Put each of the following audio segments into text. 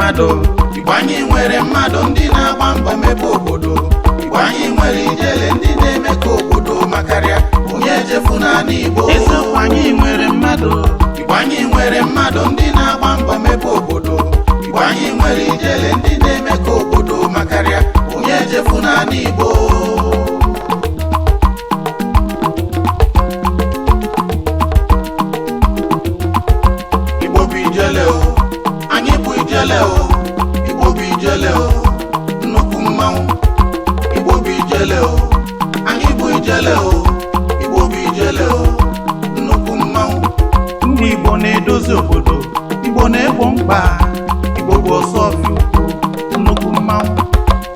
mmadụ Igbo anyị nwere mmadụ ndị na-agba mbọ mebe obodo Igbo anyị nwere ijele ndị na-eme ka obodo makarịa onye ejefuna n'Igbo eziokwu anyị nwere mmadụ Igbo anyị nwere mmadụ ndị na-agba mbọ mebe obodo Igbo anyị nwere ijele ndị na-eme ka obodo makarịa onye ejefuna n'Igbo Igbo bụ ijele o anyị bụ ijele o Igbo bụ ijele o nnukwu mmanwụ Igbo bụ ijele o anyị bụ ijele o Igbo bụ ijele o nnukwu mmanwụ ndị Igbo na-edozi obodo Igbo na-egbo mkpa Igbo bụ ọsọfị ukwu nnukwu mmanwụ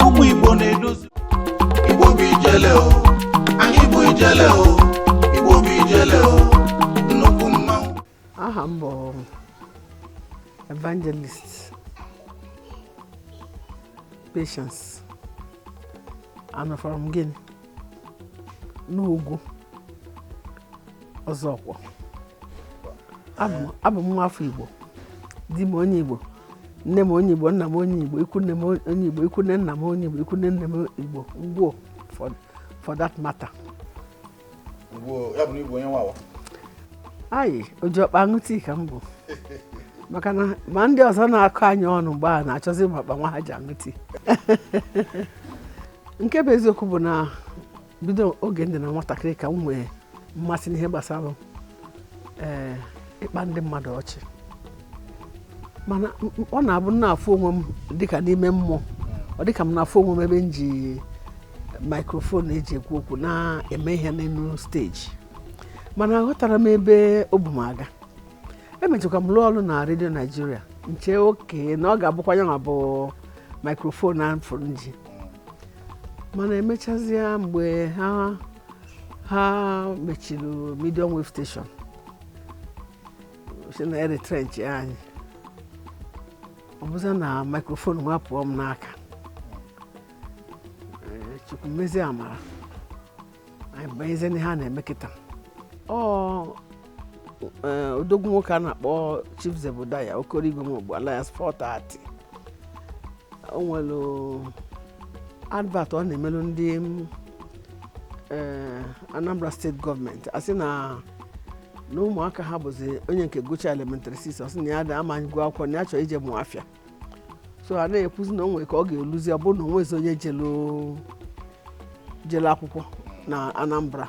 ụmụ Igbo na-edozi Igbo bụ ijele o anyị bụ ijele o Igbo bụ ijele o nnukwu mmanwụ aha m bụ evangelist Patience from Guinea n'ugwu Ozokwor abụ m afọ Igbo di m onye Igbo nne m onye Igbo nna m onye Igbo ikwu nne m onye Igbo ikwu nne nna m onye Igbo ikwu nne m Igbo ngwo for that matter ngwo ya bụ Igbo onye nwawa ayi ojiọkpa aṅụ tii ka m bụ maka na ma ndị ọzọ na-akọ anyị ọnụ mgbe a na-achọzi makpa nwa ha ji aṅụ tii nke bụ eziokwu bụ na bido oge ndị na nwatakịrị ka m nwee mmasị n'ihe gbasara ịkpa ndị mmadụ ọchị mana ọ na-abụ na-afụ onwe m dịka n'ime mmụọ ọ dịka m na-afụ onwe m ebe m ji maikrofon eji ekwu okwu na-eme ihe n'elu steji mana aghọtara m ebe o bu m aga emechakwa m lụọ ọrụ na redio Nigeria nche oke na ọ ga-abụkwa ya bụ maikrofon na mfụrụ nji mana emechazie mgbe ha mechiri medium wave station si na retrench anyị ọ bụza na maikrofon nwa pụọ m n'aka Chukwu mezie amara anyị banyezie n'ihe a na-eme kịta odogwu nwoke a na-akpọ Chief Zebudaya Okorigwe maọbụ Alliance 430 o nwere advert ọ na-emelụ ndị Anambra steeti gọọmenti asị na ụmụaka ha bụzi onye nke gụcha elementary 6 ọsị na ya da ama gụọ akwụkwọ na ya chọrọ ije mụ afịa so a na-ekwuzi na o nwere ka ọ ga-eluzi ọ bụrụ na onwezi onye jelu akwụkwọ na Anambra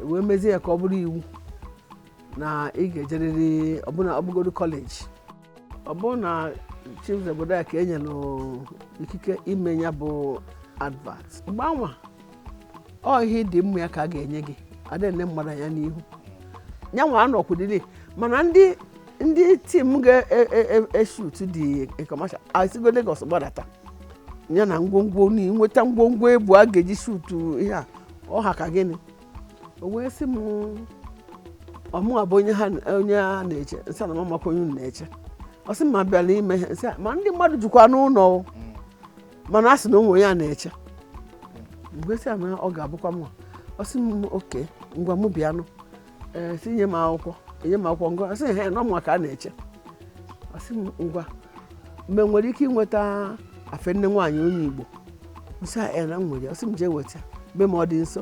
wee mezie ya ka ọ bụrụ iwu na ị ga-ejerịrị ọbụgodu kọleji ọ bụrụ na Chief Zebudaya ka enyelụ ikike ime ya bụ advert mgbanwa ọ ihe dị mma ya ka a ga-enye gị adịnne mmadụ ya n'ihu ya nwa anọkwudili mana ndị tim ga-eshut dị kọmashal asigo Lagos gbadata ya na ngwongwo nweta ngwongwo ebu a ga-eji shutu ihe a ọha ka gịnị o wee sị m ọmụwa bụ onye a na-eche nsị na mamakwa onye na-eche ọ sị ma bịara ime ihe nsị ma ndị mmadụ jikwa n'ụlọ mana a sị na onwe ya na-eche mgbe sị na ọ ga-abụkwa mma ọ sị m oke ngwa m bịanụ si nye m akwụkwọ ngwa sị he na ọmụwa ka a na-eche ọ sị m ngwa mgbe nwere ike inweta afe nne nwaanyị onye Igbo nsị na m nwere ọ sị m jee weta mgbe ma ọ dị nso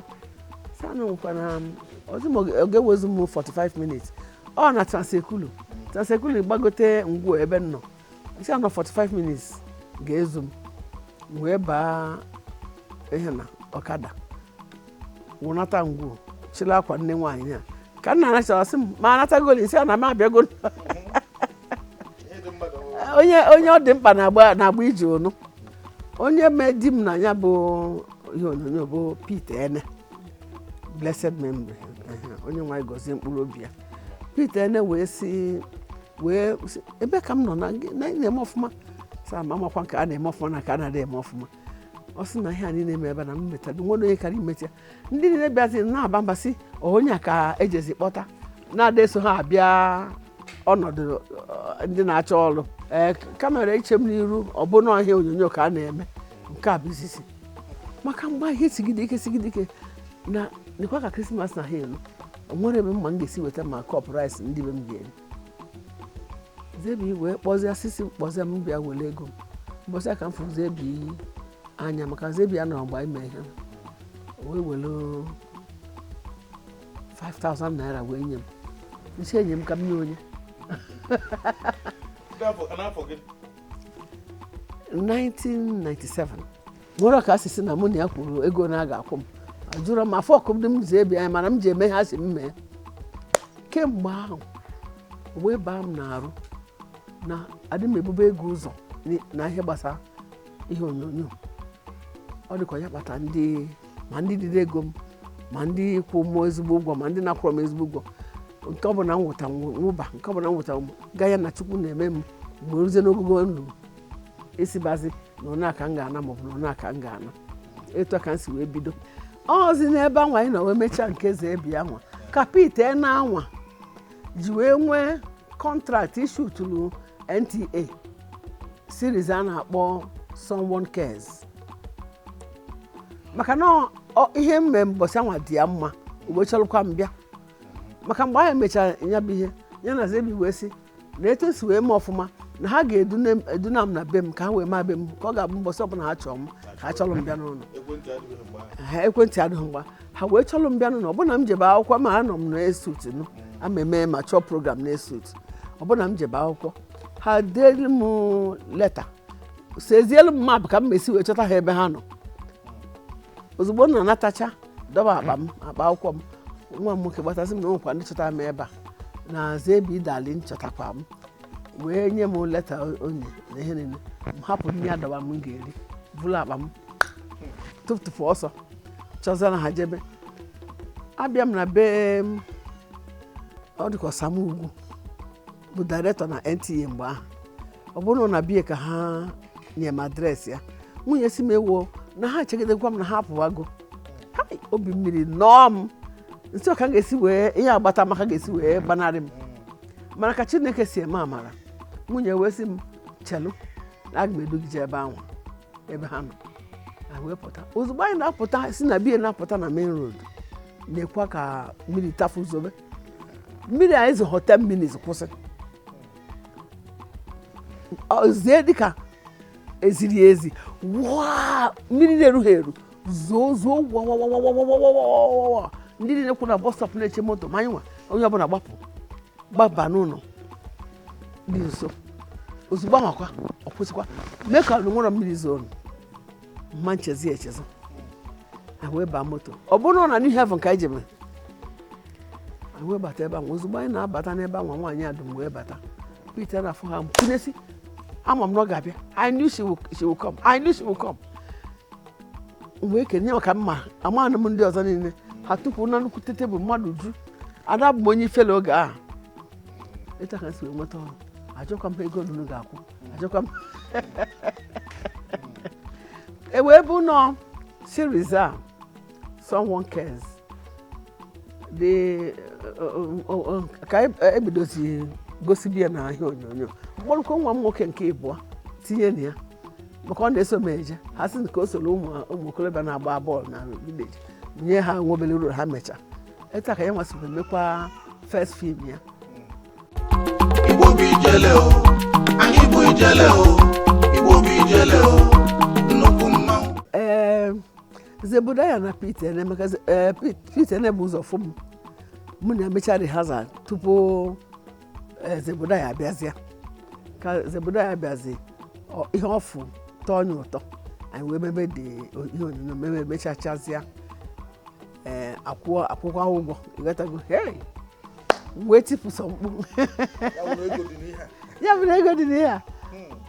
sị anụ nkwa na ọzọ m ọ ga-ewezu m 45 minutes ọ na transekulu gbagote ngwu ebe nọ isi anọ 45 minutes ga-ezu m wee baa ihe na ọkada wụnata ngwu chịrị akwa nne nwaanyị ya ka nna anachara sị m ma anatagoli isi a na m abịago onye ọ dị mkpa na-agba ije ụnụ onye mee di m na ya bụ ihe onyonyo bụ Peter Ene blessed memory onye nwaanyị gọzie mkpụrụ obi ya Peter Ene wee ebe ka m nọ na na-eme ọfụma sa ma amakwa nke a na-eme ọfụma na ka a na-adị eme ọfụma ọ sị na ihe a niile eme ebe na m metara nwere onye karịa imeti ya ndị niile bịazi na-aba mba sị onye a ka ejezi kpọta na-ada ha abịa ọnọdụ ndị na-achọ ọrụ kamera iche m n'iru ọ bụ na ihe onyonyo ka a na-eme nke a bụ izizi maka mgbe ihe sigide ike na dịkwa ka Krismas na ha elu o nwere ebe mma m ga-esi weta ma kọp rice ndị be m ga-eri Zebi wee kpọzie sisi kpọzie m bịa were ego m mbọsị ka m fụ Zebi anya maka Zebi anọ mgbe ime ihe wee were 5,000 naira wee nye m nsi enye m ka m nye onye 1997 nwere ka asịsị na mụ na ya kwuru ego na aga akwụ m ajụrụ m afọ ọkụ m Zebi anya mana m ji eme ha si m mee kemgbe ahụ wee baa m n'arụ na adị m ebube ego ụzọ na ihe gbasara ihe onyonyo ọ dịka ya kpata ndị dịrị ego m ma ndị kwụ m ezigbo ụgwọ ma ndị na-akwụrụ m ezigbo ụgwọ nke ọ bụ na m nwụta nwụba nke ọ bụ na m nwụta gaa ya na Chukwu na-eme m mgbe ruzie n'ogogo nru esibazi na ọ na-aka m ga-ana maọbụ na ọ na-aka m ga-ana etu ka m si wee bido ọzi n'ebe anwa anyị na wee mechaa nke Zebi anwa kapite na anwa ji wee nwee kọntraktị ishuturu NTA series a na-akpọ Someone Cares maka na ihe mme mbọsị anwa dị ya mma wee chọrọkwa m bịa maka mgbe anyị mechara ya bụ ihe ya na Zebi wee sị na etu si wee mee ọfụma na ha ga-eduna m na be m ka ha wee maa be m ka ọ ga-abụ mbọsị ọbụla ha chọrọ m ka ha chọrọ m bịa n'ụlọ ekwentị adịghị mgba ha wee chọrọ m bịa n'ụlọ ọbụna m jebe akwụkwọ ma anọ m na-esut ama eme ma chọọ program na-esut ọbụna m jebe akwụkwọ ha deelu m leta sezielu m map ka m mesi wee chọta ha ebe ha nọ ozugbo m na-anatacha dọba akpa akwụkwọ m nwa m nwoke gbatasị m na nwekwa ndị chọtara m ebe a na Zebi Darlin chọtakwa m wee nye m leta onye na ihe niile m hapụ nri adọba m ga-eri bụrụ akpa m tụpụtụpụ ọsọ chọzara ha jebe abịa m na be ọ dịka Sam Ugwu bụ director na NTA mgbe ahụ ọ bụrụ na bie ka ha nye m adreesị ya nwunye si m ewo na ha chegidekwa m na ha apụwago obi mmiri nọọ m nsị ọka ga-esi wee ihe agbata maka ga-esi wee gbanarị m mana ka Chineke si eme amara nwunye wee sị m chelu na aga m edugije ebe ha nọ na wee pụta ozugbo anyị na-apụta si na bie na-apụta na main road na-ekwa ka mmiri tafu zobe mmiri anyị zụ 10 minutes kwụsị zie dịka eziri ezi mmiri na-erughị eru zoo ndị niile kwụ na bus stop na-eche moto ma anyị nwa onye ọbụla gbaba n'ụlọ dị nso ozugbo ahụkwa ọ kwụsịkwa mee ka nwere mmiri zoo mma nchezi echezi wee baa moto ọ bụrụ na New Haven ka anyị jebe wee bata ebe ahụ ozugbo anyị na-abata n'ebe ahụ nwaanyị adụm wee bata Peter na afọ ha mpunesi ama m na ọ ga-abịa I knew she will come wee kenye maka mma amaghị m ndị ọzọ niile ha tupu na nnukwu tebụl mmadụ ju ada bụ onye ifele oge ahụ etu ka m si wee nweta ọrụ ajọkwa m ego nunu ga-akwụ ajọkwa m wee bụ nọ series a Someone Cares ka ebidozi gosi ya na ihe onyonyo mkpọrụkọ nwa m nwoke nke ịbụọ tinye na ya maka ọ na-eso m eje ha sị ka o soro ụmụ okorobịa na-agba bọọlụ na village nye ha nwobele uru ha mechaa etu ka ya nwasịrị mekwa first film ya Igbo bụ ijele o anyị bụ ijele o Igbo bụ ijele o nnukwu mmanwụ Zebudaya na Peter na-emeka Peter na-ebu ụzọ fụ m na-emecha rehearsal tupu Zebudaya abịazie ka Zebudaya abịazi ihe ọfụ tọọ onye ụtọ anyị wee mebe dị ihe onyonyo mechachazịa akwụkwọ ụgwọ ịghọtago wee tipụ sọ mkpu ya bụ na ego dị n'ihe a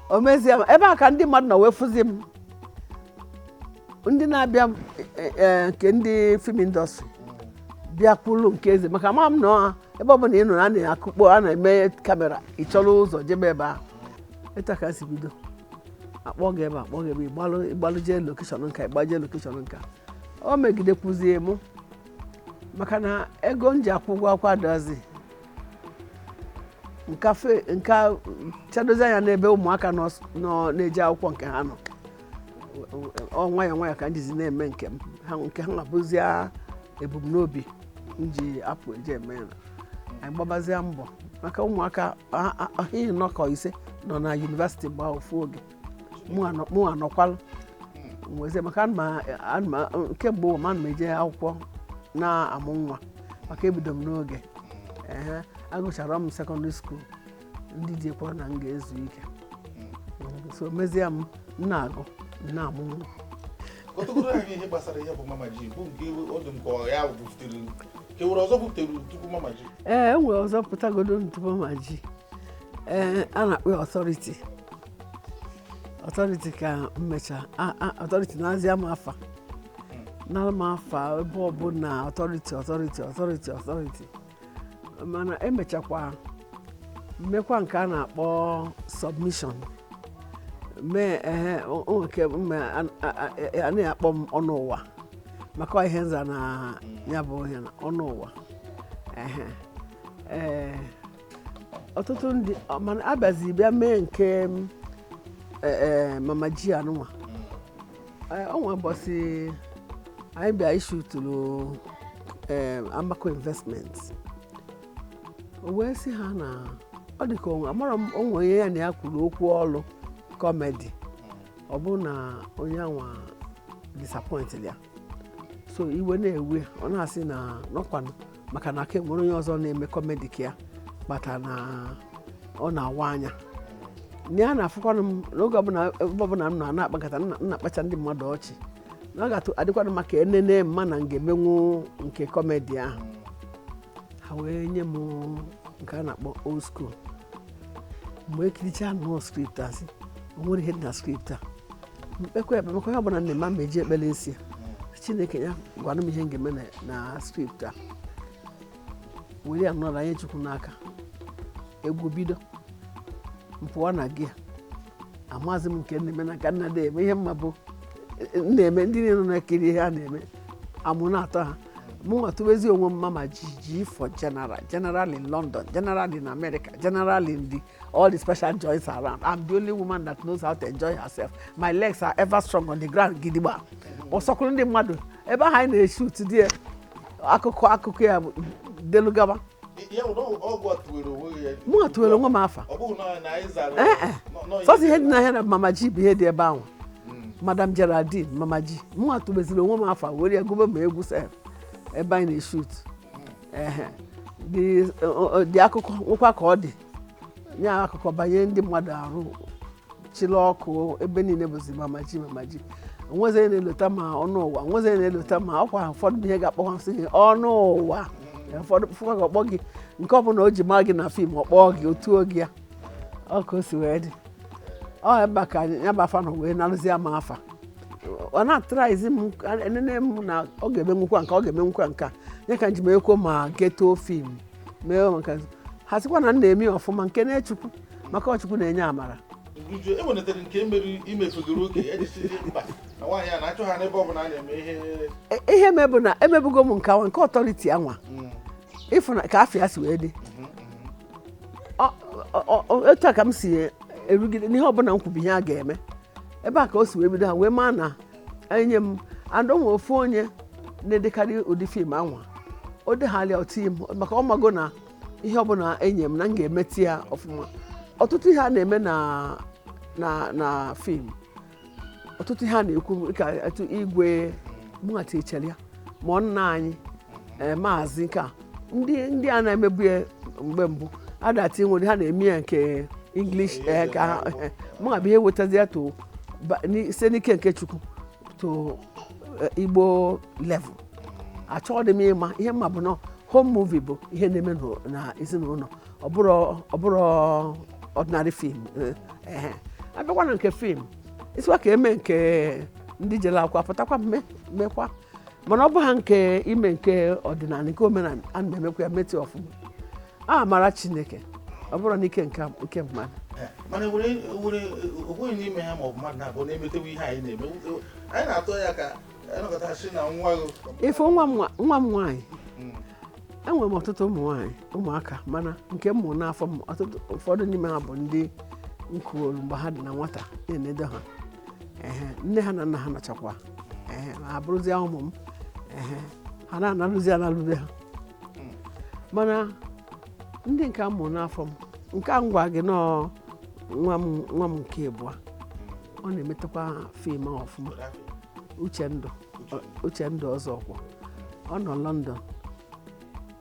o mezie ebe a ka ndị mmadụ nọ wee fụzi m ndị na-abịa nke ndị film industry bịa kwuru nke eze maka ama m nọ ebe ọ bụla ị nọ na na-akụkpọ a na-eme kamera ị chọrọ ụzọ jebe ebe ahụ etu ka si bido akpọ gị ebe ịgbalụ jee lokeshọn nka ịgbaje lokeshọn nka o megidekwuzie mụ maka na ego m ji akwụ ụgwọ akwa dozi nka chadozi anya n'ebe ụmụaka nọ na-eje akwụkwọ nke ha nọ nwayọ ka njizi na-eme nke ha na-abụzi ebumnobi m ji apụ eje eme ya anyị gbabazie mbọ maka ụmụaka ihe nnọkọ ise nọ na yunivesiti mgbe ofu oge mụ anọkwalụ nweze maka kemgbe ụwa m eje akwụkwọ na-amụ nwa maka ebido m n'oge agụchara m sekọndịrị skuul ndị ji ekwe na m ga-ezu ike so mezie m na-agụ na-amụ nwa Kọtụgoro anyị ihe gbasara ya bụ Mama G bụ nke ọ dị m ka ya butere ka nwere ọzọ butere tupu Mama G. Enwere ọzọ pụtagodo tupu Mama G. A na-akpọ ọtọriti ka mmecha ọtọriti na-azị ama afa na ama afa ebe ọbụla ọtọriti mana emechakwa mmekwa nke a na-akpọ submission mee a na-akpọ m ọnụ ụwa maka ihe nza na ya bụ ihe na ọnụ ụwa ọtụtụ ndị mana abịazi bịa mee nke Mama G anụnwa ọnwa ụbọchị anyị bịa ishuturu Amako Investments o wee sị ha na ọ dị ka amara m onwe onye ya na ya kwuru okwu ọlụ kọmedi ọ bụ na onye anwa disappointed ya so iwe na-ewe ọ na-asị na nọkwanụ maka na aka nwere onye ọzọ na-eme kọmedi ka ya kpata na ọ na-awa anya ya na-afụkwanụ m n'oge ọbụla m na-akpakọta na-akpacha ndị mmadụ ọchị na ọ ga-adịkwanụ maka enene mma na ga-emenwu nke kọmedi ahụ ha wee nye m nke a na-akpọ old school mgbe ekiricha nụọ skript asị o nwere ihe dị na skript a mkpekwa ebe maka onye ọbụla na-eme ma eji ekpere nsị Chineke ya gwanụ m ihe m ga-eme na skript a were ya nọrọ anyị Chukwu n'aka egwu bido mpụwa na gị amazi m nke na-eme na ka nna na-eme ihe mma bụ na-eme ndị niile na-ekiri ihe a na-eme amụ na-atọ ha mụ nwatụbezi onwe m Mama G for general in London, general in America, general in all the special joints around. I'm the only woman that knows how to enjoy herself. My legs are ever strong on the ground gidigba ọsọkụrụ ndị mmadụ ebe ha anyị na-eshut dị akụkụ ya delugaba mụ atụwere onwe m afa sọsọ ihe dị na ihe na Mama G bụ ihe dị ebe ahụ Madam Geraldine Mama G mụ atụbeziri onwe m afa were ya gụbe ma egwu sef ebe anyị na-eshut dị akụkọ nwekwa ka ọ dị nye akụkọ banye ndị mmadụ arụ chịrị ọkụ ebe niile bụzi Mama G onwezi na-elota ma ọnụ ụwa onwezi na-elota ma ọkwa ụfọdụ ihe ga-akpọkwasị gị ọnụ ụwa ụfọdụ fụkwa ga ọkpọ gị nke ọ bụla o ji maa gị na fim ọkpọọ gị otuo gị ya ọ ka o si wee dị ọ ebe ka ya bụ afa nọ wee narụzi ama afa ọ na-atraizi m enene m na ọ ga-emenwukwa nke ọ ga-emenwukwa nke a nye ka nji ekwo ma geto fim mee maka ha sịkwa na na-eme ọfụma nke na-echukwu maka ọchukwu na-enye amara enwetara nke mere imefugoro oge ejisi mba na nwaanyị a na-achọ ha n'ebe ọ bụla a na-eme ihe mebụ na emebugo m nke awa nke ọtọriti anwa ịfụ na ka afọ ya si wee dị etu a ka m si erugide n'ihe ọbụla m kwubi ihe a ga-eme ebe a ka o si wee bido ha wee maa na enye m andonwe ofu onye na-edekarị ụdị fim anwa o deghalịa otu m maka ọ mago na ihe ọbụla enye m na m ga-emeti ya ọfụma ọtụtụ ihe a na-eme na fim ọtụtụ ihe a na-ekwu ka etu igwe mụghata ichere ya ma ọ nna anyị maazị nke a ndị a na-emebu ya mgbe mbụ adati nwere ha na-eme ya nke English ka mụghabụ ihe wetazi ya to site n'ike nke Chukwu to Igbo level achọghị m ịma ihe mma bụ na home movie bụ ihe na-eme na ezinụlọ ọ bụrụ ordinary film abịakwa na nke film isiwa ka eme nke ndị jere akwụkwọ pụtakwa mekwa mana ọ bụ ha nke ime nke ọdịnala nke omenala a na-emekwa ya meti ọfụma a mara Chineke ọ bụrụ n'ike nke mmadụ mana onweghị n'ime ha ma ọ bụ mmadụ na-abụ na-emetewa ihe anyị na-eme anyị na-atụ ya ka anọkọtasị na nwa ife nwa m nwaanyị enwere m ọtụtụ ụmụ nwaanyị ụmụaka mana nke m mụ n'afọ m ụfọdụ n'ime ha bụ ndị nkuolu mgbe ha dị na nwata na-enedo ha nne ha na nna ha nọchakwa ha bụrụzie ụmụ m ha na-analụzi analụbe ha mana ndị nke a mụrụ n'afọ m nke a ngwa gị nọ nwa m nke abụọ ọ na-emetakwa fim ọfụma Uchendụ Ozokwor ọ nọ London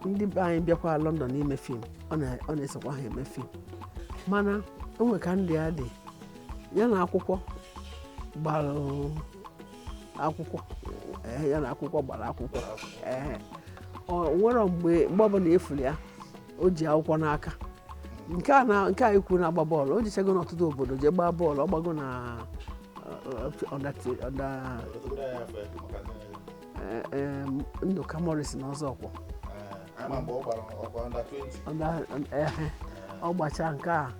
ndị be anyị bịakwa London ime fim ọ na-esekwa ha eme fim mana o nwere ka ndị a dị ya na akwụkwọ gbara akwụkwọ ya na akwụkwọ gbara akwụkwọ o nwere mgbe ọbụla efuru ya o ji akwụkwọ n'aka nke a ikwu na-agba bọọlụ o jichago n'ọtụtụ obodo jee gbaa bọọlụ ọ gbago na Ndụka Morris na Ozokwor ọ gbacha nke a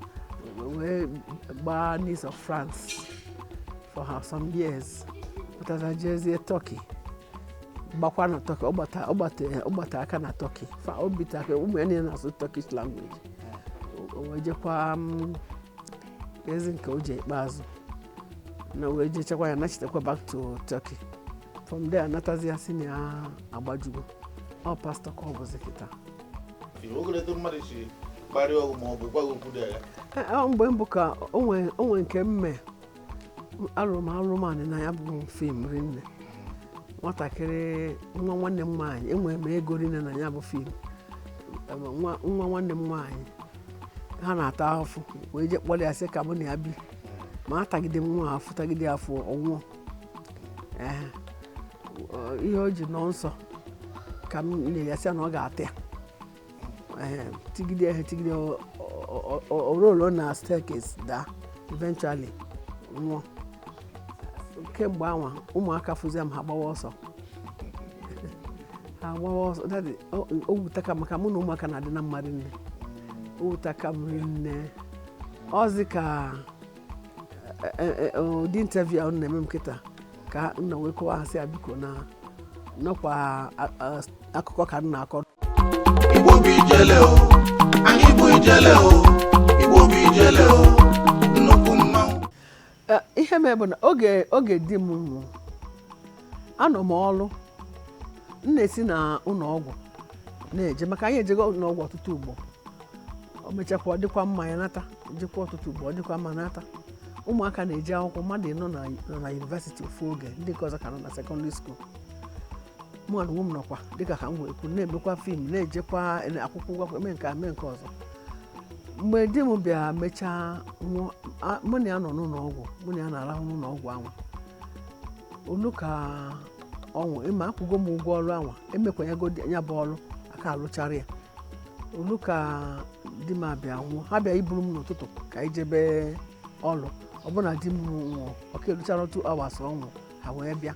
wee gbaa Nice of France for some years pụtara jezie Turkey gbakwa na Turkey ọ gbata aka na Turkey o bite aka ụmụ ya niile na-asụ Turkish language o wee jekwa ezi nke o ji ikpeazụ na wee jechakwa ya nachitekwa back to Turkey from there anatazi ya si na ya agbajugo ọ pastọ ka ọ bụzi kịta mgbe mbụ ka onwe nke mme alụmanị na ya bụ fim rinne nwatakịrị nwa nwanne m nwaanyị enwere m ego rinne na ya bụ fim nwa nwanne m nwaanyị ha na-ata afụ wee je kpọrọ ya sị ka mụ na ya bi ma atagide m nwa afụ tagide afọ ọnwụọ ihe o ji nọ nsọ ka m na-eyasị na ọ ga-ata ya tigide orolo na staircase daa eventually nwụọ kemgbe anwa ụmụaka fụzi m ha gbawa ọsọ o wutaka maka mụ na ụmụaka na-adị na mmadụ nne o wutaka m rinne ọzi ka ụdị interview ahụ na-eme m kịta ka m na wee kọwa ha sị ya biko na nọkwa akụkọ ka m na-akọ Igbo bụ ijele o anyị bụ ijele o Igbo bụ ijele o nnukwu mmanwụ ihe m bụ na oge di m nwụrụ anọ m ọrụ m na-esi na ụlọọgwụ na-eje maka anyị ejego ụlọọgwụ ọtụtụ ugbo o mechakwa ọ dịkwa mma ya nata jekwa ọtụtụ ugbo ọ dịkwa mma nata ụmụaka na-eji akwụkwọ mmadụ nọ na yunivesiti ofu oge ndị nke ọzọ ka nọ na sekọndịrị skuul mụ na m nọkwa dịka ka m wee kwu na-emekwa fim na-ejekwa akwụkwọ ụgwọ mee nke ọzọ mgbe di m bịa mechaa nwụọ mụ na ya nọ n'ụlọọgwụ mụ na ya na-arahụ n'ụlọọgwụ anwa olu ka ọnwụ ịma akwụgo m ụgwọ ọrụ anwa emekwanyego ya bụ ọrụ aka alụchara ya olu ka di m abịa nwụọ ha bịa iburu m n'ụtụtụ ka anyị jebe ọrụ ọbụna di m nwụọ ọka eluchara 2 hours ọnwụ ha wee bịa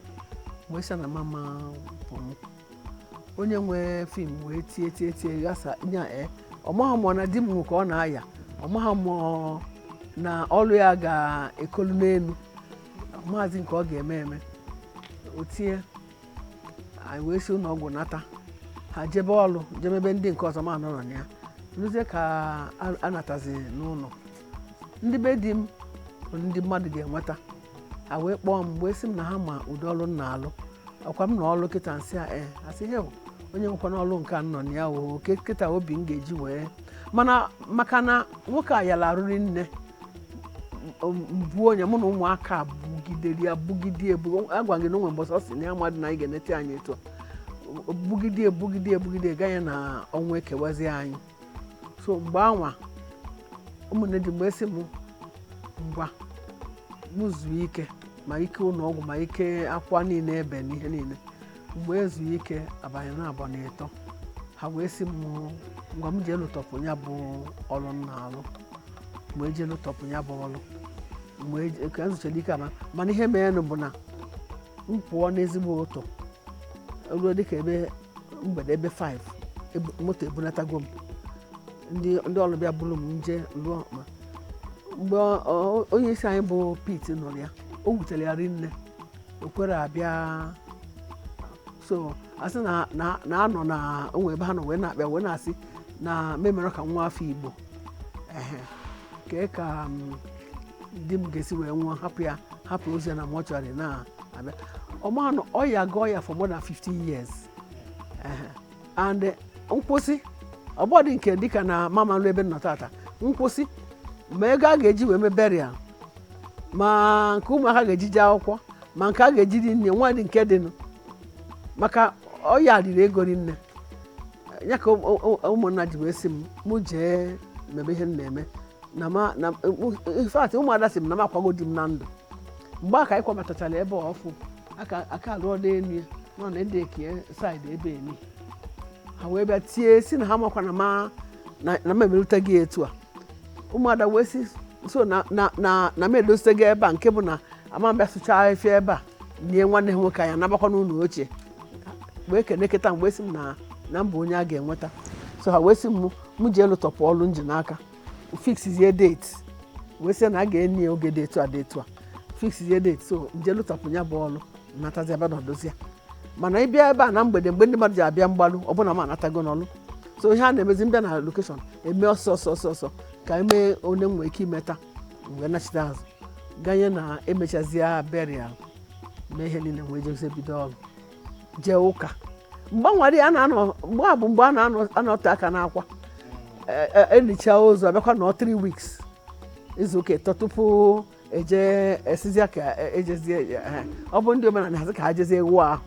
wee sị na mama pụrụ onye nwe fim wee tie gasa nya ọmaghị m na di m nwụ ka ọ na-aya ọmaghị m na ọrụ ya ga-ekolu n'elu maazị nke ọ ga-eme o tinye anyị wee si ụlọọgwụ nata ha jebe ọrụ jemebe ndị nke ọzọ ma nọrọ na ya rụzie ka a natazi n'ụlọ ndị be di m bụ ndị mmadụ ga-enweta ha wee kpọọ m wee sị m na ha ma ụdị ọrụ m na-alụ ọkwa m na ọrụ kịta nsị asị he onye nwekwa n'ọrụ nke a nọ na ya o kịta obi m ga-eji wee mana maka na nwoke a yala arụrị nne mbụ onye mụ na ụmụaka bugidere ya bugide agwa gị na onwe mbọsọ ọ sị na ya mmadụ na anyị ga-enete anyị etu bugide gaghị na ọnwa ekewazi anyị so mgbe anwa ụmụnne dị mgbe esi m ngwa m zuo ike ma ike ụlọọgwụ ma ike akwa niile ebe n'ihe niile mgbe ezuo ike abalị na abụọ na ịtọ ha wee sị m ngwa m ji elụtọpụ ya bụ ọrụ m na-alụ mgbe eji elụtọpụ ya bụ ọrụ mgbe ka nzụchara ike mana ihe merenụ bụ na m pụọ n'ezigbo ụtọ ruo dịka ebe mgbede ebe 5 moto ebunatago m ndị ọrụ bịa bụrụ m nje lụọ mgbe onye isi anyị bụ Pete nọrọ ya o wutere ya rinne o kwere abịa so asị na anọ na onwe ebe ha nọ wee na-akpịa wee na-asị na memere ka nwa afọ Igbo kee ka di m ga-esi wee nwụọ hapụ ozi ya na mọchụarị na-abịa ọmanụ ọ ya gụọ ya for more than 50 years and nkwụsị ọbọdị nke dịka na mama nrụ ebe nọ tata nkwụsị ma ego a ga-eji wee mee burial ma nke ụmụaka ga-eji je akwụkwọ ma nke a ga-eji dị nne nwa dị nke dịnụ maka ọya riri ego rinne ya ka ụmụnna ji wee sị m jee mebe ihe m na-eme na infat ụmụada sị m na m akwago di m na ndụ mgbe aka anyị kwabatachara ebe ọfụ aka alụọ n'elu ya nọ na ede eke saịdị ebe eni ha wee bịa tie si na ha makwa na m emerute gị etu a ụmụada wee si so na m edozite gị ebe a nke bụ na ama mbịa sụchaa ahịfịa ebe a nie nwanne ha nwoke anya nabakwa n'ụlọ ochie wee kene kịta mgbe si m na mba onye a ga-enweta so ha wee sị m ji elu tọpụ ọlụ nji n'aka fixizie date wee sị na a ga-enye oge dị etu a dị etu a fixizie date so nje elu tọpụ ya bụ ọlụ natazi ebe na dozie mana ịbịa ebe a na mgbede mgbe ndị mmadụ ji abịa mgbalụ ọbụna m anatago n'ọlụ so ihe a na-emezi mbịa na lokeshọn eme ọsọ ka eme onye nwee ike imeta mgbe nachite azụ ganye na emechazie burial mee ihe niile wee jezie bido ọrụ jee ụka mgbe a na-anọte aka n'akwa elichaa ozu abịakwa nọ 3 weeks izu ụka ịtọ tupu eje esizi ka ejezie ọ bụ ndị omenala hazi ka ha jezie ewu ahụ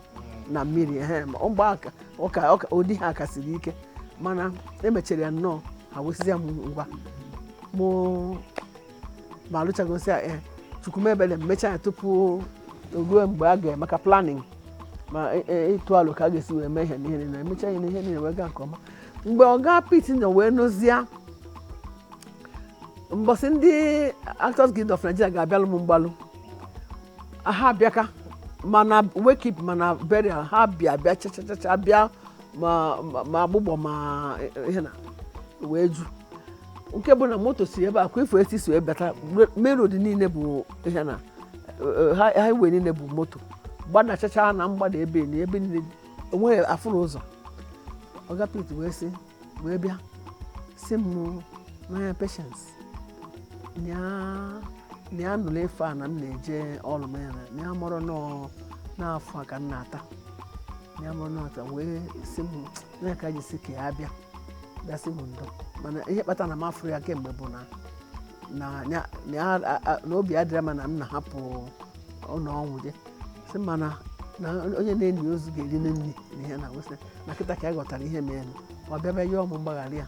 na mmiri mgbe aka ụka ụdị ha aka siri ike mana emechara ya nnọọ ha wesizie m ngwa ma alụchagosi chukwumebele mmecha ya tupu ruo mgbe a ga maka planning ma ịtụ alụ ka a ga-esi wee mee ihe niile na emecha ihe niile wee gaa nke ọma mgbe ọga Pete nọ wee nụzie mbọsị ndị Actors Guild of Nigeria ga-abịalụ m mgbalụ ha abịaka mana wake up mana burial ha bịa chachacha bịa ma agbụgbọ ma ihe na wee ju nke bụ na moto si ebe a kwa ifo esi so ebata main road niile bụ ihe na highway niile bụ moto gbadachacha na mgbada ebe niile onweghị afụrụ ụzọ ọga Pete wee bịa si m n'anya Patience na nụrụ efe a na m na-eje ọrụ m ya na ya mụrụ n'afọ a ka m na-ata ya mụrụ n'ọta wee si m na ka ji si ka ya bịa bịasị m ndo mana ihe kpata na m afụrụ ya kemgbe bụ na obi adịrị ma na m na-ahapụ ụlọ ọnwụ je si mana na onye na-enyi ozu ga-eri nri na ihe na wesị na kịta ka ya ghọtara ihe mere ọ bịaba yọọ m mgbaghara ya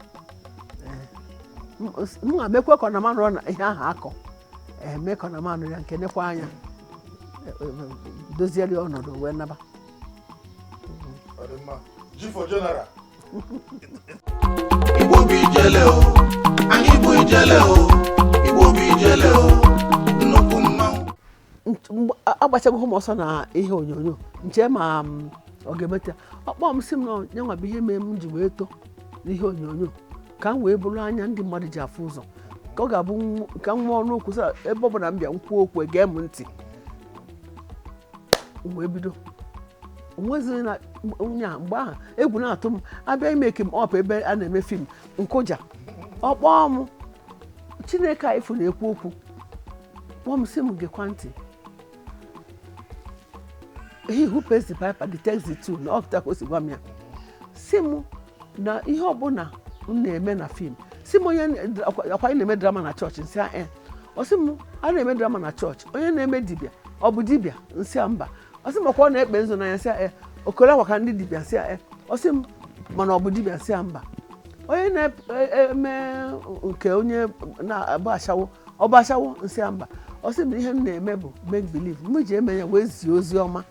m ga-emekwe ka ọ na manụ na ihe ahụ akọ mee ka ọ na manụ ya nke nekwa anya doziere ọnọdụ wee naba Igbo bụ ijele o anyị bụ ijele o Igbo bụ ijele o nnukwu mmanwụ agbachago m ọsọ na ihe onyonyo nche ma ọ ga-emeta ọkpọ m si m na nyanwa bụ ihe mee m ji wee too n'ihe onyonyo ka m wee bụrụ anya ndị mmadụ ji afụ ụzọ ka ọ ga-abụ ka m nwee ọnụ okwu sị ebe ọ bụla m bịa nkwuo okwu gee m ntị wee bido onweziri na onye a mgbe ahụ egwu na-atụ m abịa imeke m ọp ebe a na-eme fim nkụja ọkpọọ m Chineke a efu na-ekwu okwu kpọọ m sị m gekwa ntị he who pays the piper detects the tune na ọkụta ka o si gwa m ya si m na ihe ọbụla m na-eme na fim si m onye akwa na-eme drama na chọọchị nsị ọ sị m a na-eme drama na chọọchị onye na-eme dibịa ọ bụ dibịa nsị mba ọ sị m ọkwa ọ na-ekpe nzo n'anya nsị okoro akwa ka ndị dibịa nsị ọ sị m mana ọ bụ dibịa nsị mba onye na-eme nke onye na-abụ ashawo ọ bụ ashawo nsị mba ọ sị m ihe m na-eme bụ make believe m ji eme ya wee zie ozi ọma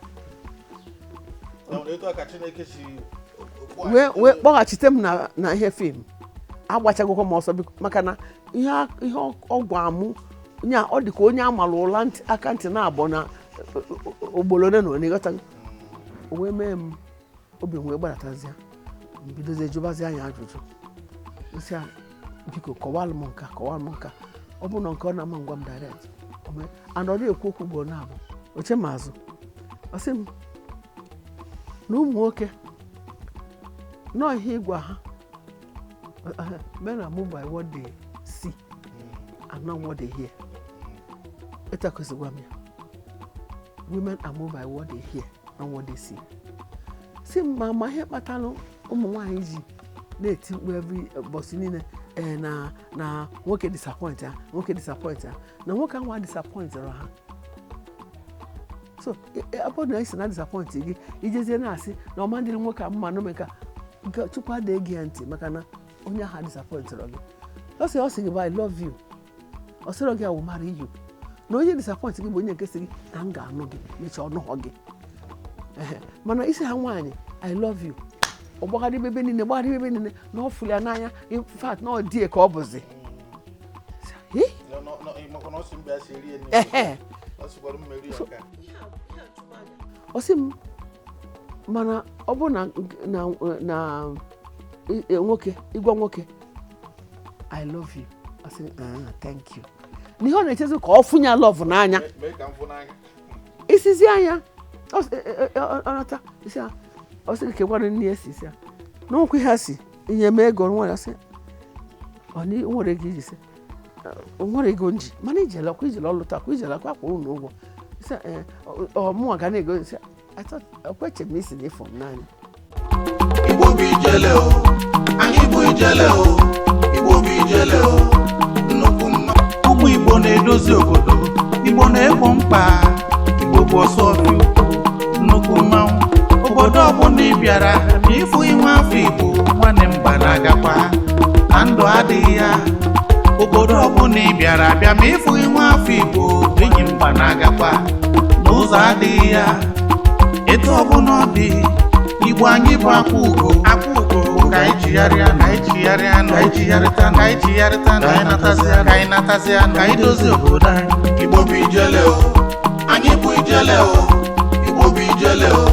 wee kpọghachite m na ihe fim agbachagokwa m ọsọ maka na ihe ọgwụ amụ nya ọ dị ka onye amalụ ụla aka ntị na-abụ na ogbolone na onye ghọta wee mee m obi wee gbadatazịa mbidozie jụbazi anya ajụjụ nsị biko kọwalụ m nka ọ bụ na nke ọ na-ama ngwa m direct anọrọ ekwu okwu gboo na-abụ oche m azụ ọ sị m na ụmụ nwoke nọ ihe ịgwa ha men are moved by what they see and not what they hear. Women are moved by what they hear and what they see. Si mama ihe kpatalụ ụmụ nwaanyị ji na-eti mkpu every ụbọchị niile na nwoke disappoint ha na nwoke ahụ disappointịrị ha. So ọ bụrụ na isi na disappoint gị ijezie na-asị na ọma ndịrị nwoke a mma n'omeka nke Chukwu adịghị gị ntị maka na onye ahụ disappointịrị gị. Ọ sị gị I love you, ọ sịrị gị I will marry you. Na onye disappoint gị bụ onye nke sị gị na m ga-anụ gị mechaa ọnụghọ gị. Mana isi ha nwaanyị I love you, ọ gbagharị ebe niile na ọ fụrụ ya n'anya, in fact na ọ dị ka ọ bụzi. Ọ sị m mana ọ bụ na nwoke ịgwa nwoke I love you, ọ sị thank you. N'ihe ọ na-echezi ka ọ fụnya love n'anya isizi anya ọnata isi ya ọ sị ke gwara nne ya si isi ya n'okwu ha si inye m ego nwa ya sị ọ ni nwere gị isi nwere ego nji mana ijele ọkwa ijele ọlụta kwa ijele akwa kwụrụ n'ụgwọ isi ọmụnwa ga na-ego isi ọkweche m isi n'ịfọ m n'anya. Igbo bụ ijele o, anyị bụ ijele o, Igbo bụ ijele o, nnukwu mma. Ụmụ Igbo na-edozi obodo, Igbo na-egbo mkpa, Igbo bụ ọsọ ọfịa ukwu, nnukwu mmanwụ. Obodo ọbụla ị bịara ma ịfụ inwe afọ Igbo nwanne m gbara agakwa na ndụ adịghị ya. Obodo ọbụla ị bịara abịa ma ịfụ inwe afọ Igbo enyi m gbara agakwa n'ụzọ adịghị ya. Etu ọbụla ọ dị Igbo anyị bụ akwa ugo ka anyị jigharịa ka anyị natazịa ka anyị dozie obodo anyị. Igbo bụ ijele o, anyị bụ ijele o, Igbo bụ ijele o,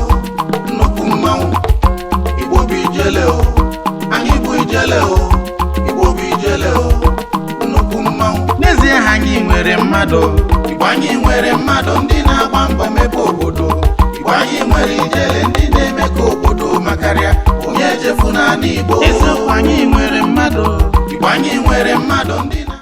nnukwu mmanwụ. Igbo bụ ijele o, anyị bụ ijele o, Igbo bụ ijele o, nnukwu mmanwụ. N'ezie ha anyị nwere mmadụ, Igbo anyị nwere mmadụ ndị na-agba mbọ mepe obodo. Igbo anyị nwere ijele ndị na-eme ka obodo makarịa onye echefu naanị Igbo. Eziokwu anyị nwere mmadụ, Igbo anyị nwere mmadụ ndị na